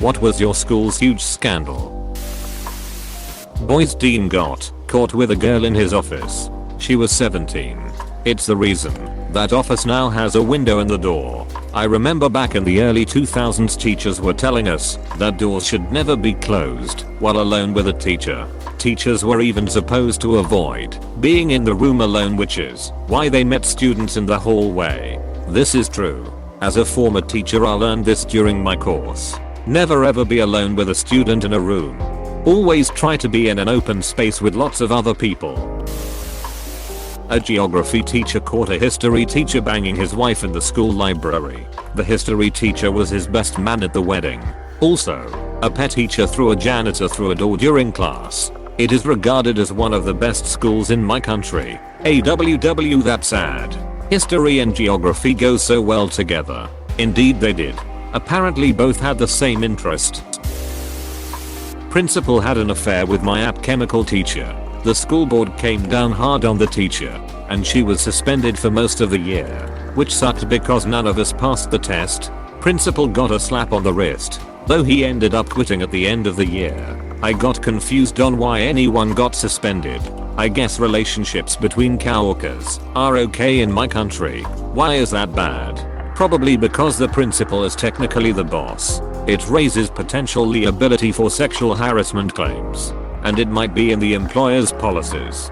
What was your school's huge scandal? Boy's dean got caught with a girl in his office. She was 17. It's the reason that office now has a window in the door. I remember back in the early 2000s teachers were telling us that doors should never be closed while alone with a teacher. Teachers were even supposed to avoid being in the room alone, which is why they met students in the hallway. This is true. As a former teacher, I learned this during my course. Never ever be alone with a student in a room. Always try to be in an open space with lots of other people. A geography teacher caught a history teacher banging his wife in the school library. The history teacher was his best man at the wedding. Also, a pet teacher threw a janitor through a door during class. It is regarded as one of the best schools in my country. AWW, that's sad. History and geography go so well together. Indeed they did. Apparently both had the same interest. Principal had an affair with my app chemical teacher. The school board came down hard on the teacher, and she was suspended for most of the year, which sucked because none of us passed the test. Principal got a slap on the wrist, though he ended up quitting at the end of the year. I got confused on why anyone got suspended. I guess relationships between coworkers are okay in my country. Why is that bad? Probably because the principal is technically the boss. It raises potential liability for sexual harassment claims, and it might be in the employer's policies.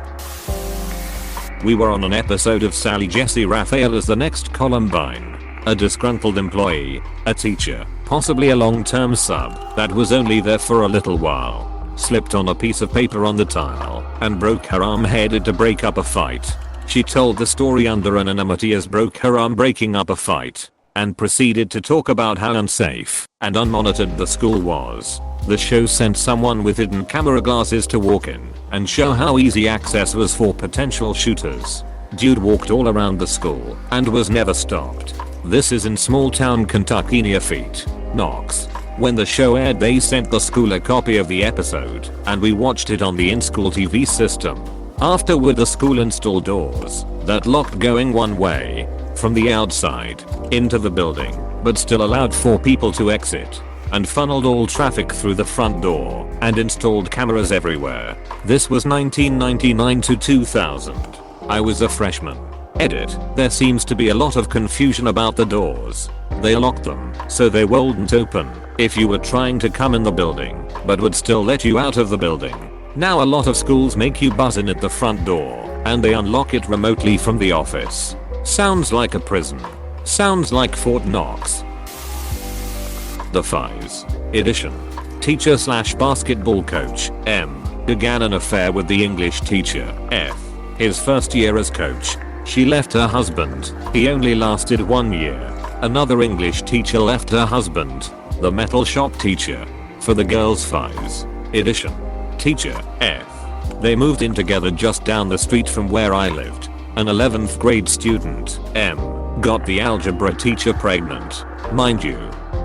We were on an episode of Sally Jesse Raphael as the next Columbine. A disgruntled employee, a teacher, possibly a long-term sub that was only there for a little while, slipped on a piece of paper on the tile and broke her arm, headed to break up a fight. She told the story under anonymity as broke her arm breaking up a fight, and proceeded to talk about how unsafe and unmonitored the school was. The show sent someone with hidden camera glasses to walk in and show how easy access was for potential shooters. Dude walked all around the school and was never stopped. This is in small town Kentucky near Fort Knox. When the show aired, they sent the school a copy of the episode and we watched it on the in-school TV system. Afterward, the school installed doors that locked going one way from the outside into the building, but still allowed 4 people to exit, and funneled all traffic through the front door and installed cameras everywhere. This was 1999 to 2000. I was a freshman. Edit. There seems to be a lot of confusion about the doors. They locked them so they wouldn't open if you were trying to come in the building, but would still let you out of the building. Now a lot of schools make you buzz in at the front door and they unlock it remotely from the office. Sounds like a prison. Sounds like Fort Knox. The Fives Edition. Teacher slash basketball coach, M, began an affair with the English teacher, F. His first year as coach, she left her husband. He only lasted 1 year. Another English teacher left her husband, the metal shop teacher, for the girls' Fives Edition. Teacher, F. They moved in together just down the street from where I lived. An 11th grade student, M, got the algebra teacher pregnant. Mind you,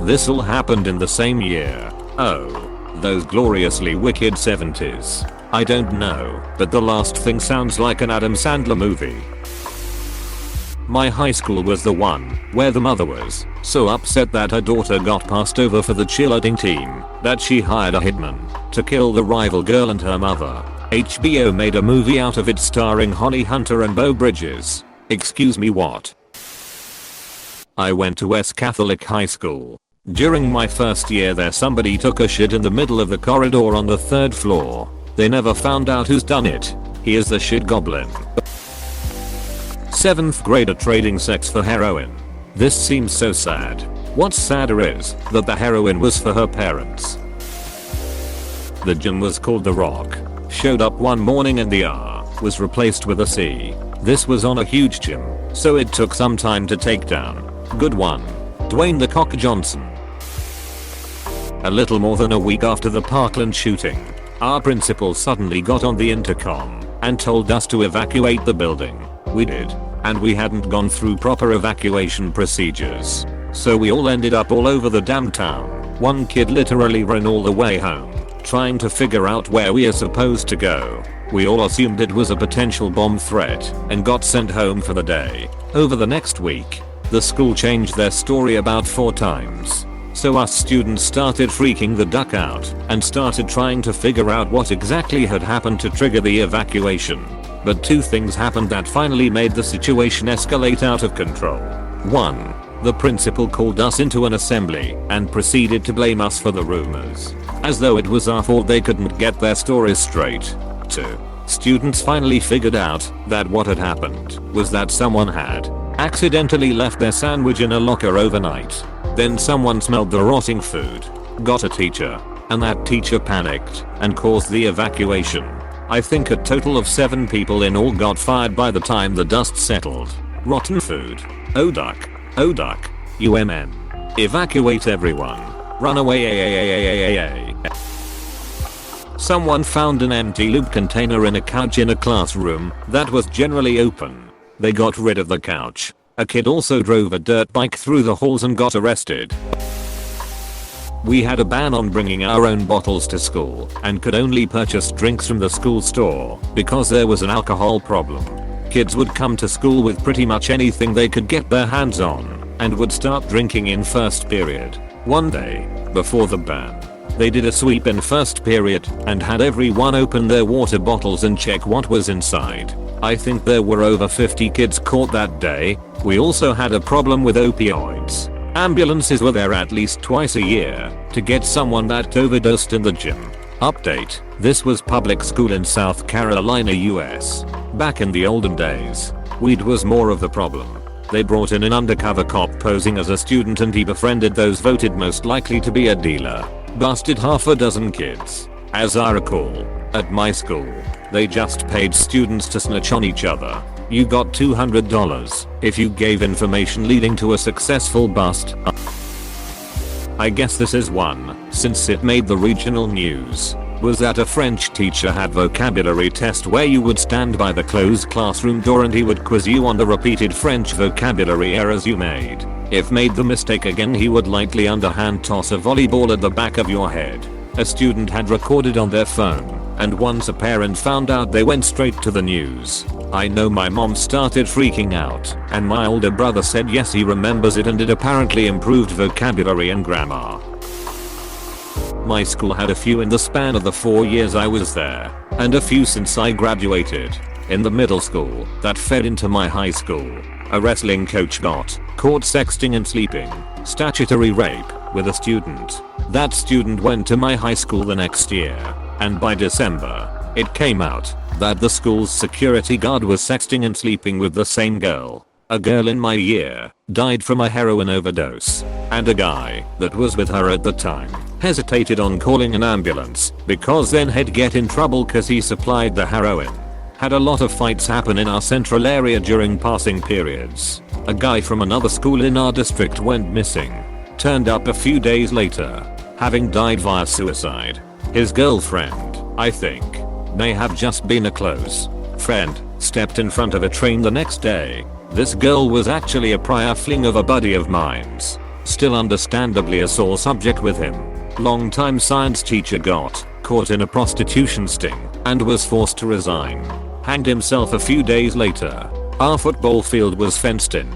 this all happened in the same year. Oh, those gloriously wicked 70s. I don't know, but the last thing sounds like an Adam Sandler movie. My high school was the one where the mother was so upset that her daughter got passed over for the cheerleading team that she hired a hitman to kill the rival girl and her mother. HBO made a movie out of it starring Holly Hunter and Beau Bridges. Excuse me, what? I went to West Catholic High School. During my first year there, somebody took a shit in the middle of the corridor on the 3rd floor. They never found out who's done it. He is the shit goblin. 7th grader trading sex for heroin. This seems so sad. What's sadder is that the heroin was for her parents. The gym was called The Rock. Showed up one morning and the R was replaced with a C. This was on a huge gym, so it took some time to take down. Good one. Dwayne "The Cock" Johnson. A little more than a week after the Parkland shooting, our principal suddenly got on the intercom and told us to evacuate the building. We did, and we hadn't gone through proper evacuation procedures, so we all ended up all over the damn town. One kid literally ran all the way home, trying to figure out where we are supposed to go. We all assumed it was a potential bomb threat and got sent home for the day. Over the next week, the school changed their story about 4 times. So us students started freaking the duck out and started trying to figure out what exactly had happened to trigger the evacuation. But two things happened that finally made the situation escalate out of control. 1. The principal called us into an assembly and proceeded to blame us for the rumors, as though it was our fault they couldn't get their stories straight. 2. Students finally figured out that what had happened was that someone had accidentally left their sandwich in a locker overnight. Then someone smelled the rotting food, got a teacher, and that teacher panicked and caused the evacuation. I think a total of 7 people in all got fired by the time the dust settled. Rotten food. Oh duck. Oh duck. UMN. Evacuate everyone. Run away. Someone found an empty lube container in a couch in a classroom that was generally open. They got rid of the couch. A kid also drove a dirt bike through the halls and got arrested. We had a ban on bringing our own bottles to school and could only purchase drinks from the school store because there was an alcohol problem. Kids would come to school with pretty much anything they could get their hands on and would start drinking in first period. One day, before the ban, they did a sweep in first period and had everyone open their water bottles and check what was inside. I think there were over 50 kids caught that day. We also had a problem with opioids. Ambulances were there at least twice a year to get someone that overdosed in the gym. Update: this was public school in South Carolina, US. Back in the olden days, weed was more of the problem. They brought in an undercover cop posing as a student and he befriended those voted most likely to be a dealer. Busted half a dozen kids. As I recall, at my school, they just paid students to snitch on each other. You got $200 if you gave information leading to a successful bust. I guess this is one, since it made the regional news, was that a French teacher had vocabulary test where you would stand by the closed classroom door and he would quiz you on the repeated French vocabulary errors you made. If made the mistake again, he would lightly underhand toss a volleyball at the back of your head. A student had recorded on their phone, and once a parent found out, they went straight to the news. I know my mom started freaking out, and my older brother said yes, he remembers it and it apparently improved vocabulary and grammar. My school had a few in the span of the 4 years I was there, and a few since I graduated. In the middle school that fed into my high school, a wrestling coach got caught sexting and sleeping, statutory rape, with a student. That student went to my high school the next year, and by December, it came out that the school's security guard was sexting and sleeping with the same girl. A girl in my year died from a heroin overdose, and a guy that was with her at the time hesitated on calling an ambulance because then he'd get in trouble cause he supplied the heroin. Had a lot of fights happen in our central area during passing periods. A guy from another school in our district went missing. Turned up a few days later, having died via suicide. His girlfriend, I think, may have just been a close friend, stepped in front of a train the next day. This girl was actually a prior fling of a buddy of mine's. Still understandably a sore subject with him. Longtime science teacher got caught in a prostitution sting and was forced to resign. Hanged himself a few days later. Our football field was fenced in,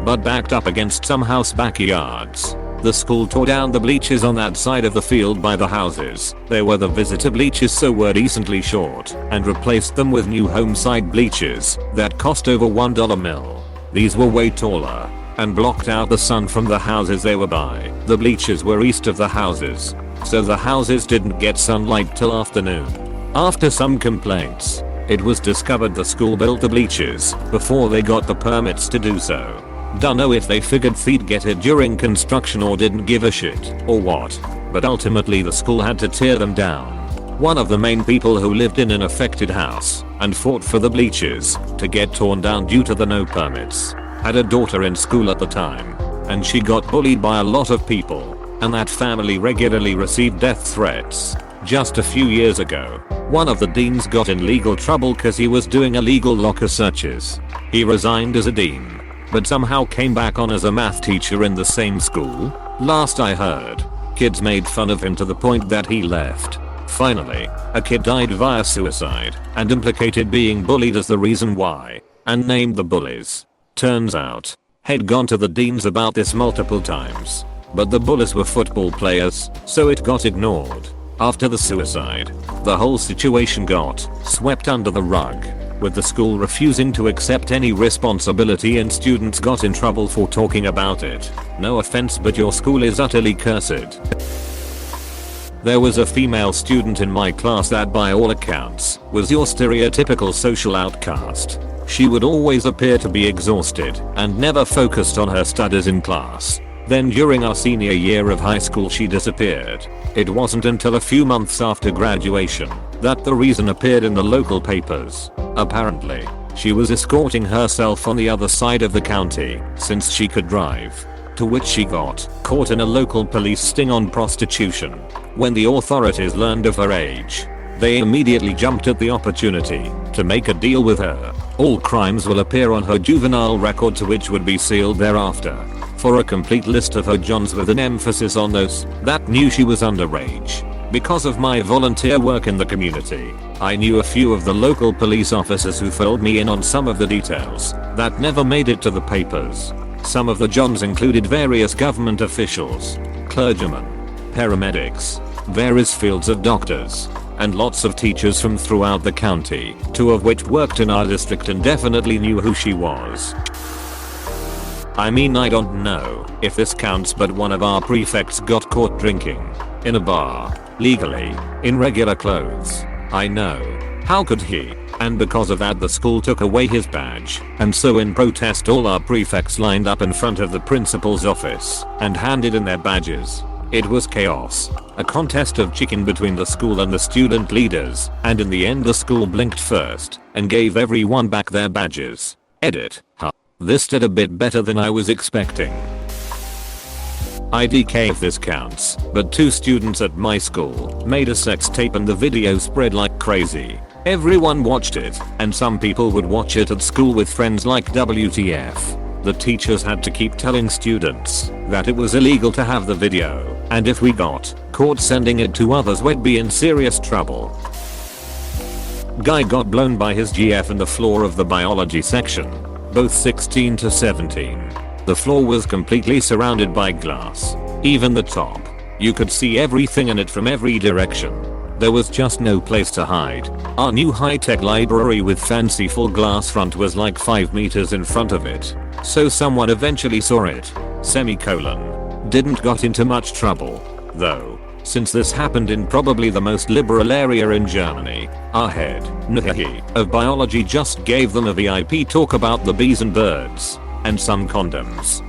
but backed up against some house backyards. The school tore down the bleachers on that side of the field by the houses. They were the visitor bleachers, so were decently short, and replaced them with new home side bleachers that cost over $1 mil. These were way taller and blocked out the sun from the houses they were by. The bleachers were east of the houses, so the houses didn't get sunlight till afternoon. After some complaints, it was discovered the school built the bleachers before they got the permits to do so. Dunno if they figured they'd get it during construction or didn't give a shit, or what, but ultimately the school had to tear them down. One of the main people who lived in an affected house and fought for the bleachers to get torn down due to the no permits had a daughter in school at the time, and she got bullied by a lot of people, and that family regularly received death threats. Just a few years ago, one of the deans got in legal trouble cause he was doing illegal locker searches. He resigned as a dean, but somehow came back on as a math teacher in the same school. Last I heard, kids made fun of him to the point that he left. Finally, a kid died via suicide and implicated being bullied as the reason why, and named the bullies. Turns out, he'd gone to the deans about this multiple times, but the bullies were football players, so it got ignored. After the suicide, the whole situation got swept under the rug, with the school refusing to accept any responsibility and students got in trouble for talking about it. No offense, but your school is utterly cursed. There was a female student in my class that by all accounts was your stereotypical social outcast. She would always appear to be exhausted and never focused on her studies in class. Then during our senior year of high school she disappeared. It wasn't until a few months after graduation that the reason appeared in the local papers. Apparently, she was escorting herself on the other side of the county since she could drive. To which she got caught in a local police sting on prostitution. When the authorities learned of her age, they immediately jumped at the opportunity to make a deal with her. All crimes will appear on her juvenile record, to which would be sealed thereafter. For a complete list of her Johns with an emphasis on those that knew she was underage. Because of my volunteer work in the community, I knew a few of the local police officers who filled me in on some of the details that never made it to the papers. Some of the Johns included various government officials, clergymen, paramedics, various fields of doctors, and lots of teachers from throughout the county, 2 of which worked in our district and definitely knew who she was. I mean, I don't know if this counts, but one of our prefects got caught drinking in a bar, legally, in regular clothes. I know. How could he? And because of that the school took away his badge, and so in protest all our prefects lined up in front of the principal's office and handed in their badges. It was chaos. A contest of chicken between the school and the student leaders, and in the end the school blinked first and gave everyone back their badges. Edit. Huh. This did a bit better than I was expecting. IDK if this counts, but 2 students at my school made a sex tape and the video spread like crazy. Everyone watched it, and some people would watch it at school with friends like WTF. The teachers had to keep telling students that it was illegal to have the video, and if we got caught sending it to others we'd be in serious trouble. Guy got blown by his GF in the floor of the biology section, both 16 to 17. The floor was completely surrounded by glass. Even the top. You could see everything in it from every direction. There was just no place to hide. Our new high-tech library with fancy full glass front was like 5 meters in front of it. So someone eventually saw it. Semicolon. Didn't got into much trouble, though, since this happened in probably the most liberal area in Germany. Our head of biology just gave them a VIP talk about the bees and birds, and some condoms.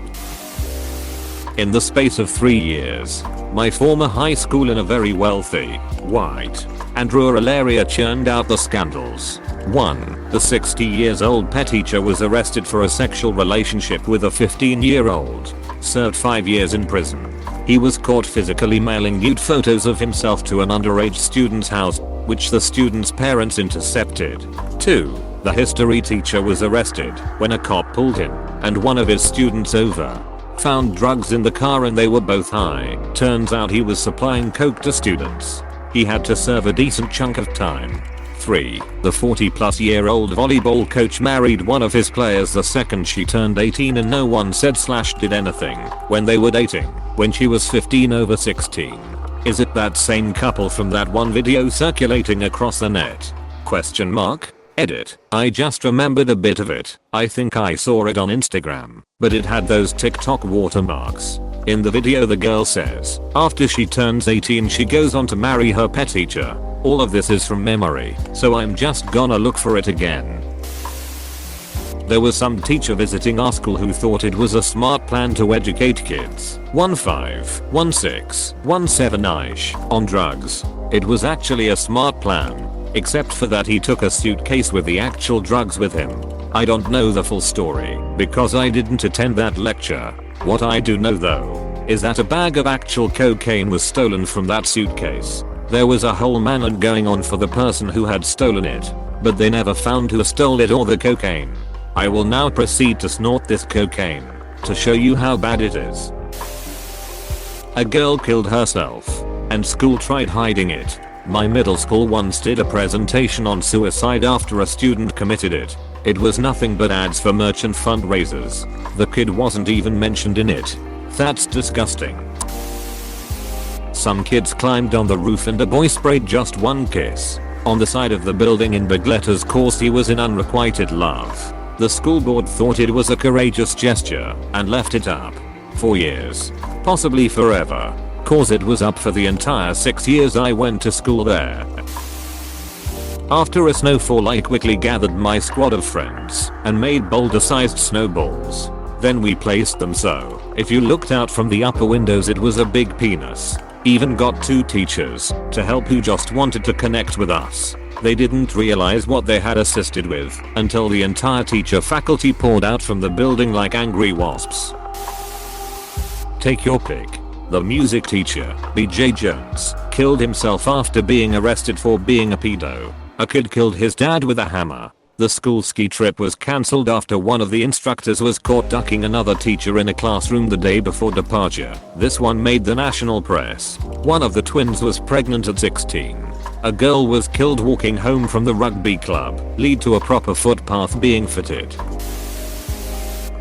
In the space of 3 years, my former high school in a very wealthy, white, and rural area churned out the scandals. 1. The 60-year-old pet teacher was arrested for a sexual relationship with a 15-year-old, served 5 years in prison. He was caught physically mailing nude photos of himself to an underage student's house, which the student's parents intercepted. 2. The history teacher was arrested when a cop pulled him and one of his students over. Found drugs in the car and they were both high. Turns out he was supplying coke to students. He had to serve a decent chunk of time. 3. The 40-plus-year-old volleyball coach married one of his players the second she turned 18 and no one said/did anything when they were dating, when she was 15 over 16. Is it that same couple from that one video circulating across the net? Question mark? Edit. I just remembered a bit of it. I think I saw it on Instagram, but it had those TikTok watermarks. In the video the girl says, after she turns 18 she goes on to marry her pet teacher. All of this is from memory, so I'm just gonna look for it again. There was some teacher visiting our school who thought it was a smart plan to educate kids 15, 16, 17-ish on drugs. It was actually a smart plan. Except for that he took a suitcase with the actual drugs with him. I don't know the full story because I didn't attend that lecture. What I do know though is that a bag of actual cocaine was stolen from that suitcase. There was a whole manhunt going on for the person who had stolen it, but they never found who stole it or the cocaine. I will now proceed to snort this cocaine to show you how bad it is. A girl killed herself, and school tried hiding it. My middle school once did a presentation on suicide after a student committed it. It was nothing but ads for merchant fundraisers. The kid wasn't even mentioned in it. That's disgusting. Some kids climbed on the roof and a boy sprayed just one kiss on the side of the building in big letters cause he was in unrequited love. The school board thought it was a courageous gesture and left it up for years, possibly forever, cause it was up for the entire 6 years I went to school there. After a snowfall I quickly gathered my squad of friends and made boulder-sized snowballs. Then we placed them so if you looked out from the upper windows it was a big penis. Even got 2 teachers to help who just wanted to connect with us. They didn't realize what they had assisted with until the entire teacher faculty poured out from the building like angry wasps. Take your pick. The music teacher, BJ Jones, killed himself after being arrested for being a pedo. A kid killed his dad with a hammer. The school ski trip was cancelled after one of the instructors was caught ducking another teacher in a classroom the day before departure. This one made the national press. One of the twins was pregnant at 16. A girl was killed walking home from the rugby club, lead to a proper footpath being fitted.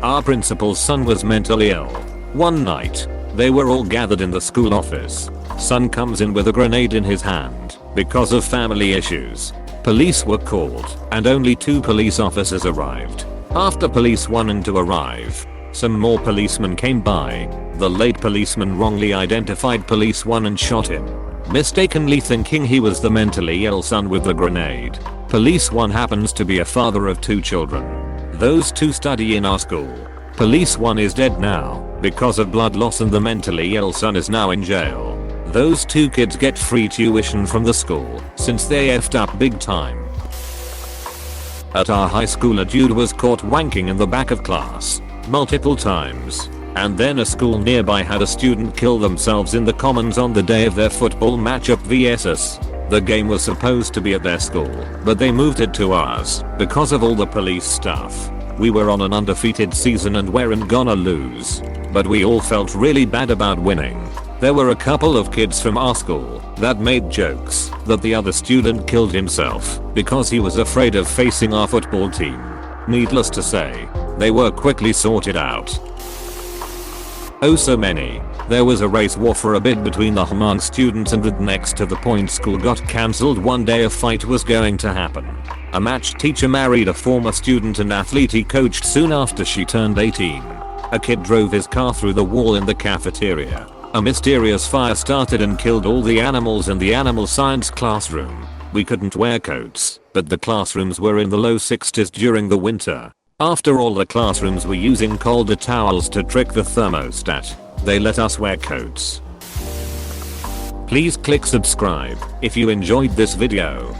Our principal's son was mentally ill. One night, they were all gathered in the school office. Son comes in with a grenade in his hand because of family issues. Police were called and only 2 police officers arrived. After police 1 and 2 arrive, some more policemen came by. The late policeman wrongly identified police 1 and shot him, mistakenly thinking he was the mentally ill son with the grenade. Police 1 happens to be a father of 2 children. Those 2 study in our school. Police 1 is dead now because of blood loss and the mentally ill son is now in jail. Those 2 kids get free tuition from the school since they effed up big time. At our high school a dude was caught wanking in the back of class multiple times. And then a school nearby had a student kill themselves in the commons on the day of their football matchup vs us. The game was supposed to be at their school, but they moved it to ours because of all the police stuff. We were on an undefeated season and weren't gonna lose, but we all felt really bad about winning. There were a couple of kids from our school that made jokes that the other student killed himself because he was afraid of facing our football team. Needless to say, they were quickly sorted out. Oh so many. There was a race war for a bit between the Hmong students and next to the point school got cancelled one day a fight was going to happen. A match teacher married a former student and athlete he coached soon after she turned 18. A kid drove his car through the wall in the cafeteria. A mysterious fire started and killed all the animals in the animal science classroom. We couldn't wear coats, but the classrooms were in the low 60s during the winter. After all the classrooms were using colder towels to trick the thermostat, they let us wear coats. Please click subscribe if you enjoyed this video.